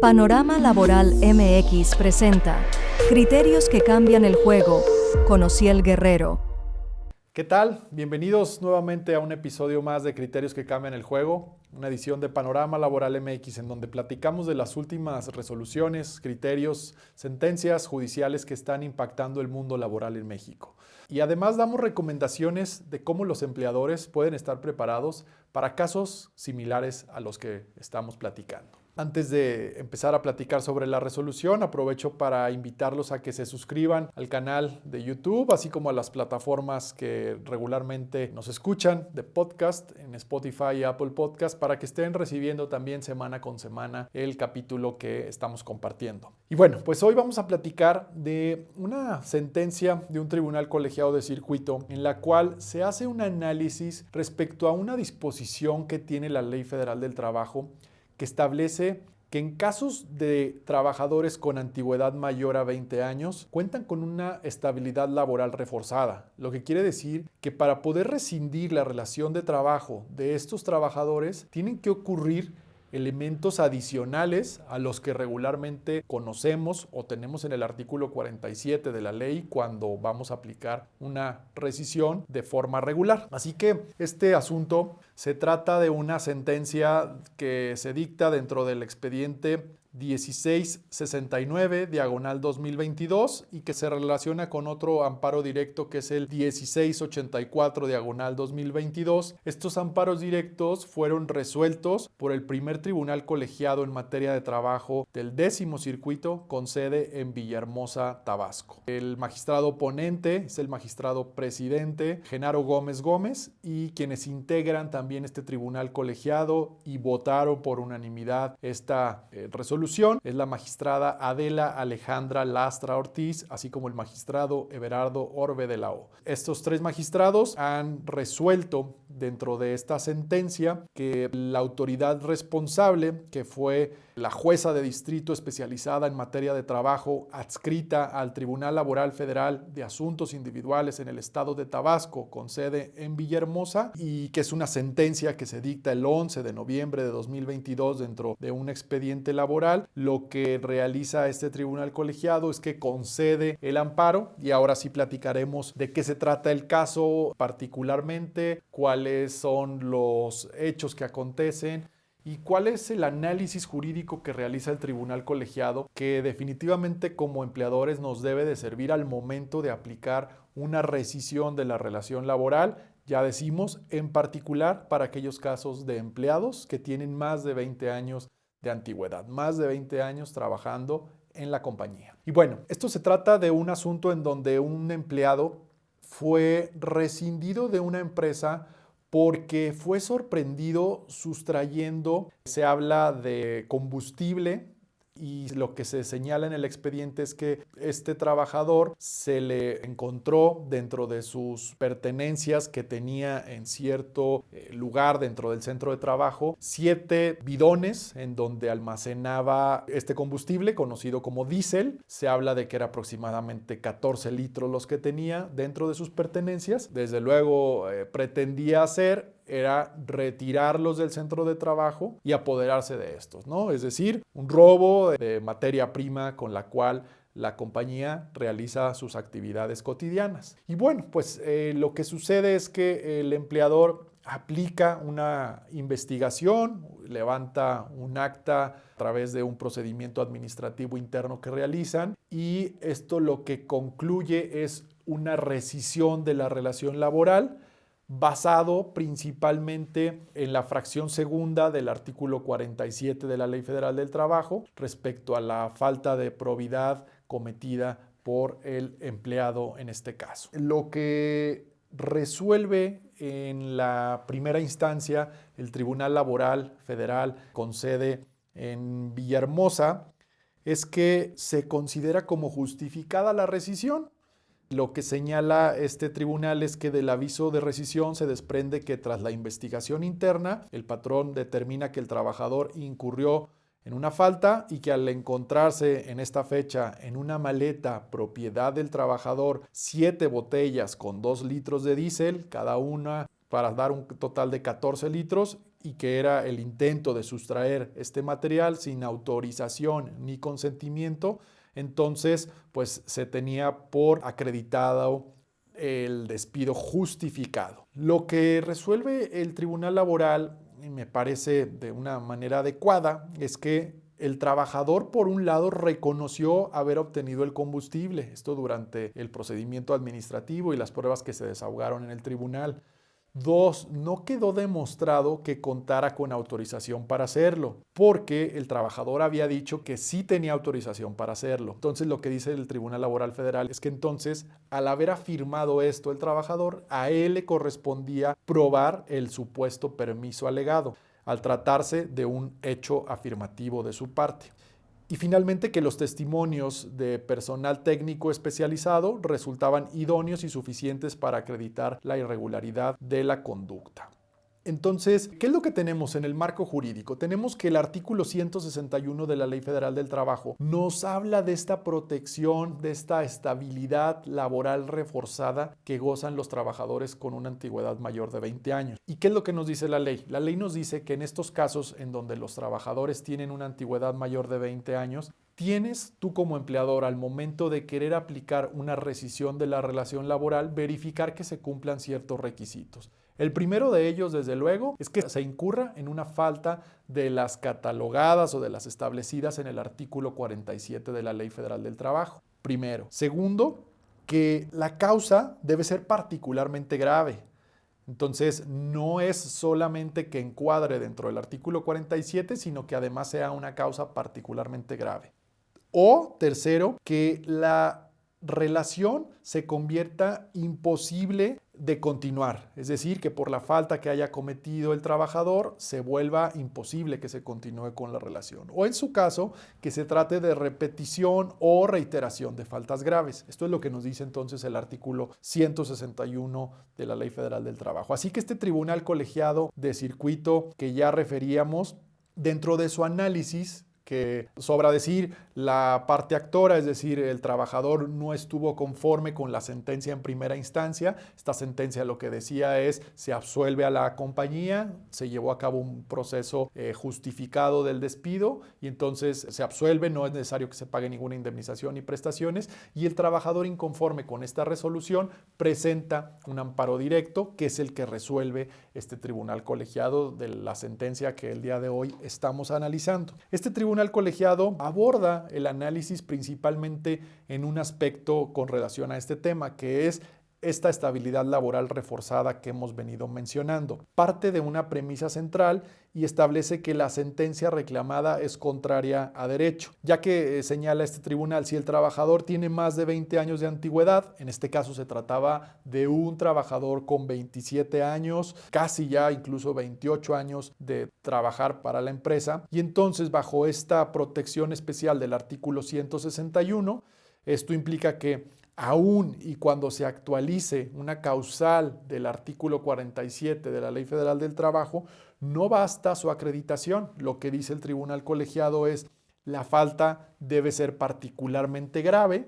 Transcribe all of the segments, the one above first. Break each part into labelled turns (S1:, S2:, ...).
S1: Panorama Laboral MX presenta Criterios que cambian el juego, con Ociel Guerrero.
S2: ¿Qué tal? Bienvenidos nuevamente a un episodio más de Criterios que cambian el juego, una edición de Panorama Laboral MX en donde platicamos de las últimas resoluciones, criterios, sentencias judiciales que están impactando el mundo laboral en México. Y además damos recomendaciones de cómo los empleadores pueden estar preparados para casos similares a los que estamos platicando. Antes de empezar a platicar sobre la resolución, aprovecho para invitarlos a que se suscriban al canal de YouTube, así como a las plataformas que regularmente nos escuchan de podcast en Spotify y Apple Podcast, para que estén recibiendo también semana con semana el capítulo que estamos compartiendo. Y bueno, pues hoy vamos a platicar de una sentencia de un tribunal colegiado de circuito en la cual se hace un análisis respecto a una disposición que tiene la Ley Federal del Trabajo que establece que en casos de trabajadores con antigüedad mayor a 20 años cuentan con una estabilidad laboral reforzada, lo que quiere decir que para poder rescindir la relación de trabajo de estos trabajadores tienen que ocurrir elementos adicionales a los que regularmente conocemos o tenemos en el artículo 47 de la ley cuando vamos a aplicar una rescisión de forma regular. Así que este asunto se trata de una sentencia que se dicta dentro del expediente 1669/2022 y que se relaciona con otro amparo directo que es el 1684/2022. Estos amparos directos fueron resueltos por el primer tribunal colegiado en materia de trabajo del 10º circuito con sede en Villahermosa, Tabasco. El magistrado ponente es el magistrado presidente Genaro Gómez Gómez, y quienes integran también este tribunal colegiado y votaron por unanimidad esta resolución es la magistrada Adela Alejandra Lastra Ortiz, así como el magistrado Everardo Orbe de la O. Estos tres magistrados han resuelto dentro de esta sentencia que la autoridad responsable, que fue la jueza de distrito especializada en materia de trabajo adscrita al Tribunal Laboral Federal de Asuntos Individuales en el estado de Tabasco, con sede en Villahermosa, y que es una sentencia que se dicta el 11 de noviembre de 2022 dentro de un expediente laboral. Lo que realiza este tribunal colegiado es que concede el amparo, y ahora sí platicaremos de qué se trata el caso particularmente, cuáles son los hechos que acontecen y cuál es el análisis jurídico que realiza el tribunal colegiado, que definitivamente como empleadores nos debe de servir al momento de aplicar una rescisión de la relación laboral. Ya decimos, en particular para aquellos casos de empleados que tienen más de 20 años de antigüedad, más de 20 años trabajando en la compañía. Y bueno, esto se trata de un asunto en donde un empleado fue rescindido de una empresa porque fue sorprendido sustrayendo, se habla de combustible, y lo que se señala en el expediente es que este trabajador se le encontró dentro de sus pertenencias que tenía en cierto lugar dentro del centro de trabajo 7 bidones en donde almacenaba este combustible conocido como diésel. Se habla de que era aproximadamente 14 litros los que tenía dentro de sus pertenencias. Desde luego pretendía era retirarlos del centro de trabajo y apoderarse de estos, ¿no? Es decir, un robo de materia prima con la cual la compañía realiza sus actividades cotidianas. Y bueno, pues lo que sucede es que el empleador aplica una investigación, levanta un acta a través de un procedimiento administrativo interno que realizan, y esto lo que concluye es una rescisión de la relación laboral, basado principalmente en la fracción segunda del artículo 47 de la Ley Federal del Trabajo respecto a la falta de probidad cometida por el empleado en este caso. Lo que resuelve en la primera instancia el Tribunal Laboral Federal con sede en Villahermosa es que se considera como justificada la rescisión. Lo que señala este tribunal es que del aviso de rescisión se desprende que tras la investigación interna, el patrón determina que el trabajador incurrió en una falta y que al encontrarse en esta fecha en una maleta propiedad del trabajador 7 botellas con 2 litros de diésel, cada una para dar un total de 14 litros, y que era el intento de sustraer este material sin autorización ni consentimiento, entonces pues se tenía por acreditado el despido justificado. Lo que resuelve el Tribunal Laboral, y me parece de una manera adecuada, es que el trabajador, por un lado, reconoció haber obtenido el combustible, esto durante el procedimiento administrativo y las pruebas que se desahogaron en el tribunal. Dos, no quedó demostrado que contara con autorización para hacerlo, porque el trabajador había dicho que sí tenía autorización para hacerlo. Entonces, lo que dice el Tribunal Laboral Federal es que entonces, al haber afirmado esto el trabajador, a él le correspondía probar el supuesto permiso alegado, al tratarse de un hecho afirmativo de su parte. Y finalmente que los testimonios de personal técnico especializado resultaban idóneos y suficientes para acreditar la irregularidad de la conducta. Entonces, ¿qué es lo que tenemos en el marco jurídico? Tenemos que el artículo 161 de la Ley Federal del Trabajo nos habla de esta protección, de esta estabilidad laboral reforzada que gozan los trabajadores con una antigüedad mayor de 20 años. ¿Y qué es lo que nos dice la ley? La ley nos dice que en estos casos en donde los trabajadores tienen una antigüedad mayor de 20 años, tienes tú como empleador al momento de querer aplicar una rescisión de la relación laboral, verificar que se cumplan ciertos requisitos. El primero de ellos, desde luego, es que se incurra en una falta de las catalogadas o de las establecidas en el artículo 47 de la Ley Federal del Trabajo. Primero. Segundo, que la causa debe ser particularmente grave. Entonces, no es solamente que encuadre dentro del artículo 47, sino que además sea una causa particularmente grave. O tercero, que la relación se convierta imposible de continuar, es decir, que por la falta que haya cometido el trabajador se vuelva imposible que se continúe con la relación. O en su caso, que se trate de repetición o reiteración de faltas graves. Esto es lo que nos dice entonces el artículo 161 de la Ley Federal del Trabajo. Así que este tribunal colegiado de circuito que ya referíamos, dentro de su análisis, que sobra decir, la parte actora, es decir, el trabajador no estuvo conforme con la sentencia en primera instancia. Esta sentencia lo que decía es, se absuelve a la compañía, se llevó a cabo un proceso justificado del despido y entonces se absuelve, no es necesario que se pague ninguna indemnización ni prestaciones, y el trabajador inconforme con esta resolución presenta un amparo directo, que es el que resuelve este tribunal colegiado de la sentencia que el día de hoy estamos analizando. Este tribunal colegiado aborda el análisis principalmente en un aspecto con relación a este tema, que es esta estabilidad laboral reforzada que hemos venido mencionando. Parte de una premisa central y establece que la sentencia reclamada es contraria a derecho, ya que señala este tribunal, si el trabajador tiene más de 20 años de antigüedad, en este caso se trataba de un trabajador con 27 años, casi ya incluso 28 años de trabajar para la empresa, y entonces bajo esta protección especial del artículo 161, esto implica que aún y cuando se actualice una causal del artículo 47 de la Ley Federal del Trabajo, no basta su acreditación. Lo que dice el tribunal colegiado es la falta debe ser particularmente grave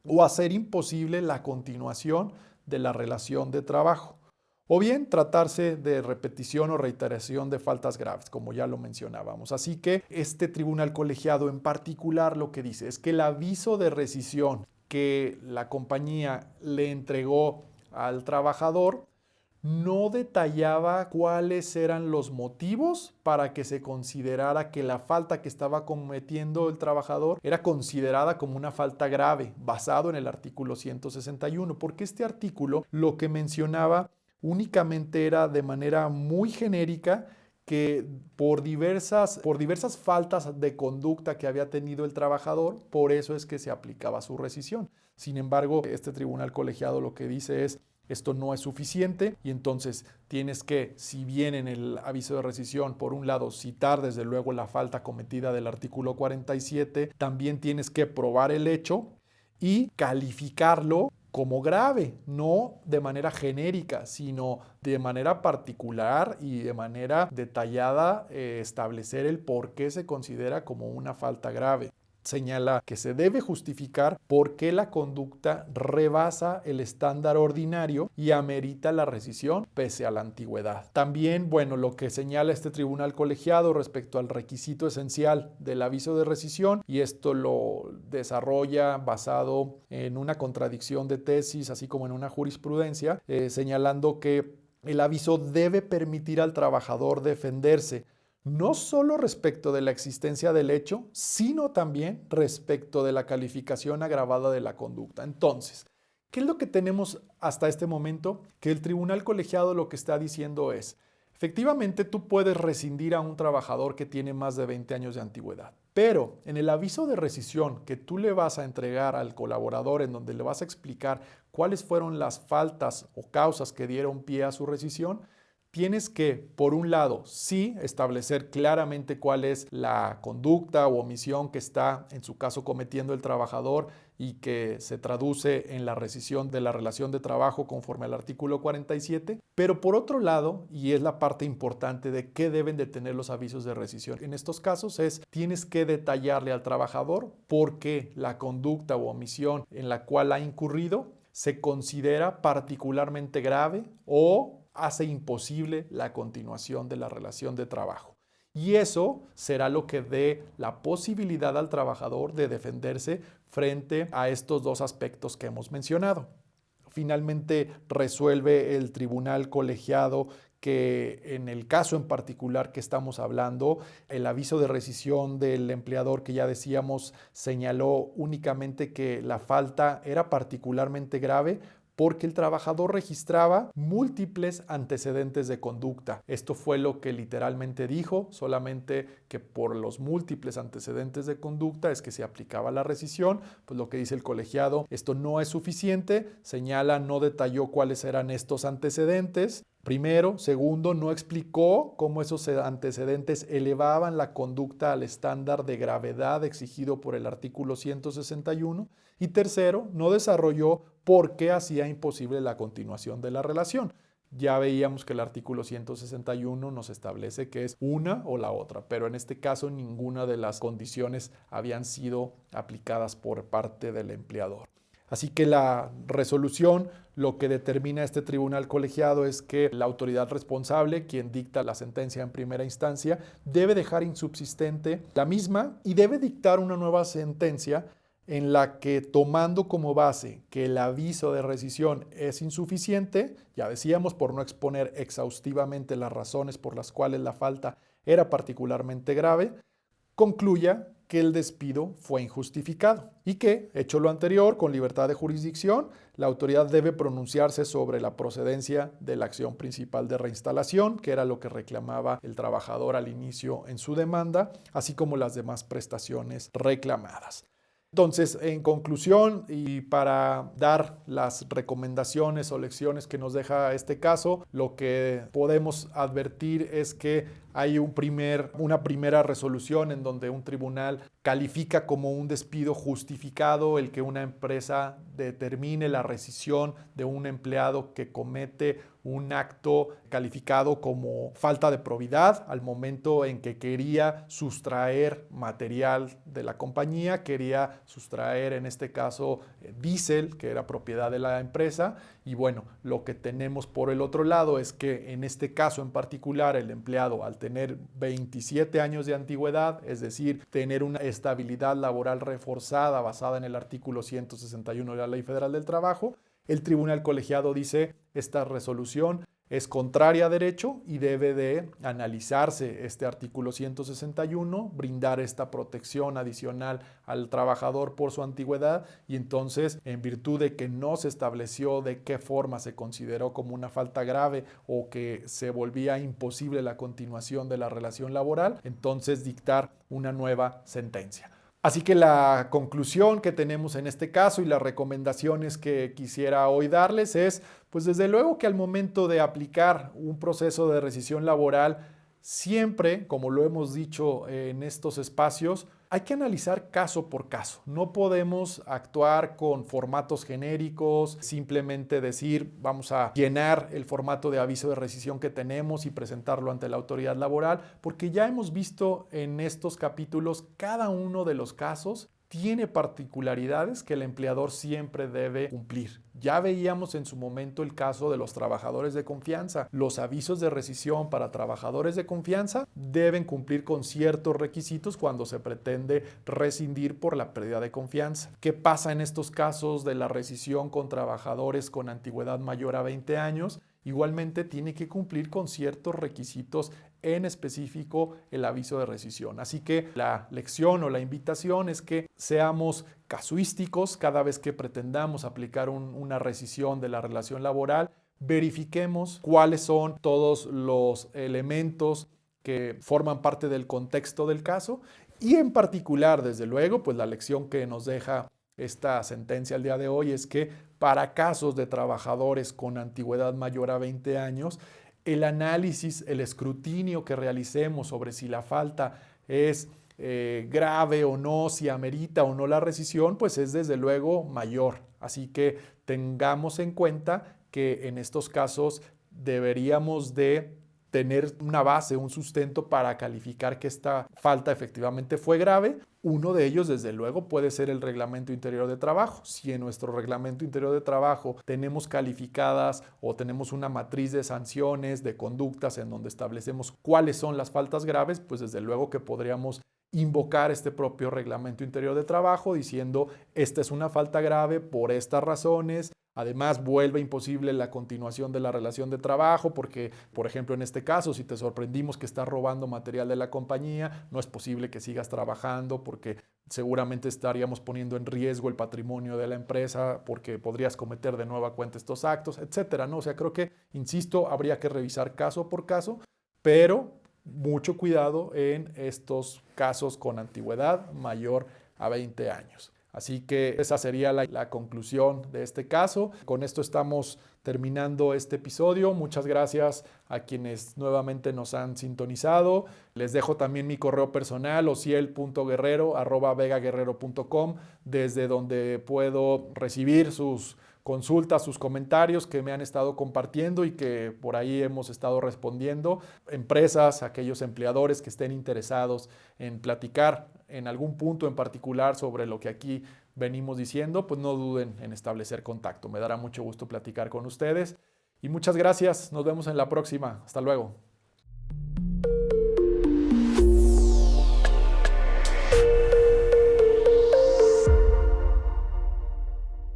S2: o hacer imposible la continuación de la relación de trabajo. O bien tratarse de repetición o reiteración de faltas graves, como ya lo mencionábamos. Así que este tribunal colegiado en particular lo que dice es que el aviso de rescisión que la compañía le entregó al trabajador no detallaba cuáles eran los motivos para que se considerara que la falta que estaba cometiendo el trabajador era considerada como una falta grave, basado en el artículo 161, porque este artículo lo que mencionaba únicamente era de manera muy genérica que por diversas faltas de conducta que había tenido el trabajador, por eso es que se aplicaba su rescisión. Sin embargo, este tribunal colegiado lo que dice es, esto no es suficiente y entonces tienes que, si bien en el aviso de rescisión, por un lado, citar desde luego la falta cometida del artículo 47, también tienes que probar el hecho y calificarlo como grave, no de manera genérica, sino de manera particular y de manera detallada establecer el por qué se considera como una falta grave. señala que se debe justificar por qué la conducta rebasa el estándar ordinario y amerita la rescisión pese a la antigüedad. También, lo que señala este tribunal colegiado respecto al requisito esencial del aviso de rescisión, y esto lo desarrolla basado en una contradicción de tesis, así como en una jurisprudencia, señalando que el aviso debe permitir al trabajador defenderse no solo respecto de la existencia del hecho, sino también respecto de la calificación agravada de la conducta. Entonces, ¿qué es lo que tenemos hasta este momento? Que el tribunal colegiado lo que está diciendo es, efectivamente tú puedes rescindir a un trabajador que tiene más de 20 años de antigüedad, pero en el aviso de rescisión que tú le vas a entregar al colaborador, en donde le vas a explicar cuáles fueron las faltas o causas que dieron pie a su rescisión, tienes que, por un lado, sí establecer claramente cuál es la conducta o omisión que está, en su caso, cometiendo el trabajador y que se traduce en la rescisión de la relación de trabajo conforme al artículo 47, pero por otro lado, y es la parte importante de qué deben de tener los avisos de rescisión en estos casos, tienes que detallarle al trabajador por qué la conducta o omisión en la cual ha incurrido se considera particularmente grave o hace imposible la continuación de la relación de trabajo. Y eso será lo que dé la posibilidad al trabajador de defenderse frente a estos dos aspectos que hemos mencionado. Finalmente resuelve el tribunal colegiado que en el caso en particular que estamos hablando, el aviso de rescisión del empleador que ya decíamos señaló únicamente que la falta era particularmente grave porque el trabajador registraba múltiples antecedentes de conducta. Esto fue lo que literalmente dijo, solamente que por los múltiples antecedentes de conducta es que se aplicaba la rescisión. Pues lo que dice el colegiado, esto no es suficiente, señala, no detalló cuáles eran estos antecedentes. Primero, segundo, no explicó cómo esos antecedentes elevaban la conducta al estándar de gravedad exigido por el artículo 161. Y tercero, no desarrolló por qué hacía imposible la continuación de la relación. Ya veíamos que el artículo 161 nos establece que es una o la otra, pero en este caso ninguna de las condiciones habían sido aplicadas por parte del empleador. Así que la resolución, lo que determina este tribunal colegiado es que la autoridad responsable, quien dicta la sentencia en primera instancia, debe dejar insubsistente la misma y debe dictar una nueva sentencia en la que, tomando como base que el aviso de rescisión es insuficiente, ya decíamos, por no exponer exhaustivamente las razones por las cuales la falta era particularmente grave, concluya que el despido fue injustificado y que, hecho lo anterior, con libertad de jurisdicción, la autoridad debe pronunciarse sobre la procedencia de la acción principal de reinstalación, que era lo que reclamaba el trabajador al inicio en su demanda, así como las demás prestaciones reclamadas. Entonces, en conclusión, y para dar las recomendaciones o lecciones que nos deja este caso, lo que podemos advertir es que hay una primera resolución en donde un tribunal califica como un despido justificado el que una empresa determine la rescisión de un empleado que comete un acto calificado como falta de probidad al momento en que quería sustraer material de la compañía, quería sustraer en este caso diésel, que era propiedad de la empresa. Y bueno, lo que tenemos por el otro lado es que en este caso en particular el empleado, al tener 27 años de antigüedad, es decir, tener una estabilidad laboral reforzada basada en el artículo 161 de la Ley Federal del Trabajo, el tribunal colegiado dice esta resolución es contraria a derecho y debe de analizarse este artículo 161, brindar esta protección adicional al trabajador por su antigüedad y entonces, en virtud de que no se estableció de qué forma se consideró como una falta grave o que se volvía imposible la continuación de la relación laboral, entonces dictar una nueva sentencia. Así que la conclusión que tenemos en este caso y las recomendaciones que quisiera hoy darles es, pues desde luego que al momento de aplicar un proceso de rescisión laboral, siempre, como lo hemos dicho en estos espacios, hay que analizar caso por caso. No podemos actuar con formatos genéricos, simplemente decir vamos a llenar el formato de aviso de rescisión que tenemos y presentarlo ante la autoridad laboral, porque ya hemos visto en estos capítulos cada uno de los casos tiene particularidades que el empleador siempre debe cumplir. Ya veíamos en su momento el caso de los trabajadores de confianza. Los avisos de rescisión para trabajadores de confianza deben cumplir con ciertos requisitos cuando se pretende rescindir por la pérdida de confianza. ¿Qué pasa en estos casos de la rescisión con trabajadores con antigüedad mayor a 20 años? Igualmente tiene que cumplir con ciertos requisitos, en específico el aviso de rescisión. Así que la lección o la invitación es que seamos casuísticos cada vez que pretendamos aplicar una rescisión de la relación laboral. Verifiquemos cuáles son todos los elementos que forman parte del contexto del caso y en particular, desde luego, pues la lección que nos deja esta sentencia al día de hoy es que para casos de trabajadores con antigüedad mayor a 20 años, el análisis, el escrutinio que realicemos sobre si la falta es grave o no, si amerita o no la rescisión, pues es desde luego mayor. Así que tengamos en cuenta que en estos casos deberíamos de tener una base, un sustento para calificar que esta falta efectivamente fue grave. Uno de ellos, desde luego, puede ser el Reglamento Interior de Trabajo. Si en nuestro Reglamento Interior de Trabajo tenemos calificadas o tenemos una matriz de sanciones, de conductas en donde establecemos cuáles son las faltas graves, pues desde luego que podríamos invocar este propio Reglamento Interior de Trabajo diciendo esta es una falta grave por estas razones. Además, vuelve imposible la continuación de la relación de trabajo porque, por ejemplo, en este caso, si te sorprendimos que estás robando material de la compañía, no es posible que sigas trabajando porque seguramente estaríamos poniendo en riesgo el patrimonio de la empresa porque podrías cometer de nueva cuenta estos actos, etcétera, ¿no? O sea, creo que, insisto, habría que revisar caso por caso, pero mucho cuidado en estos casos con antigüedad mayor a 20 años. Así que esa sería la conclusión de este caso. Con esto estamos terminando este episodio. Muchas gracias a quienes nuevamente nos han sintonizado. Les dejo también mi correo personal, ociel.guerrero@vegaguerrero.com, desde donde puedo recibir sus consultas, sus comentarios que me han estado compartiendo y que por ahí hemos estado respondiendo. Empresas, aquellos empleadores que estén interesados en platicar en algún punto en particular sobre lo que aquí venimos diciendo, pues no duden en establecer contacto. Me dará mucho gusto platicar con ustedes. Y muchas gracias. Nos vemos en la próxima. Hasta luego.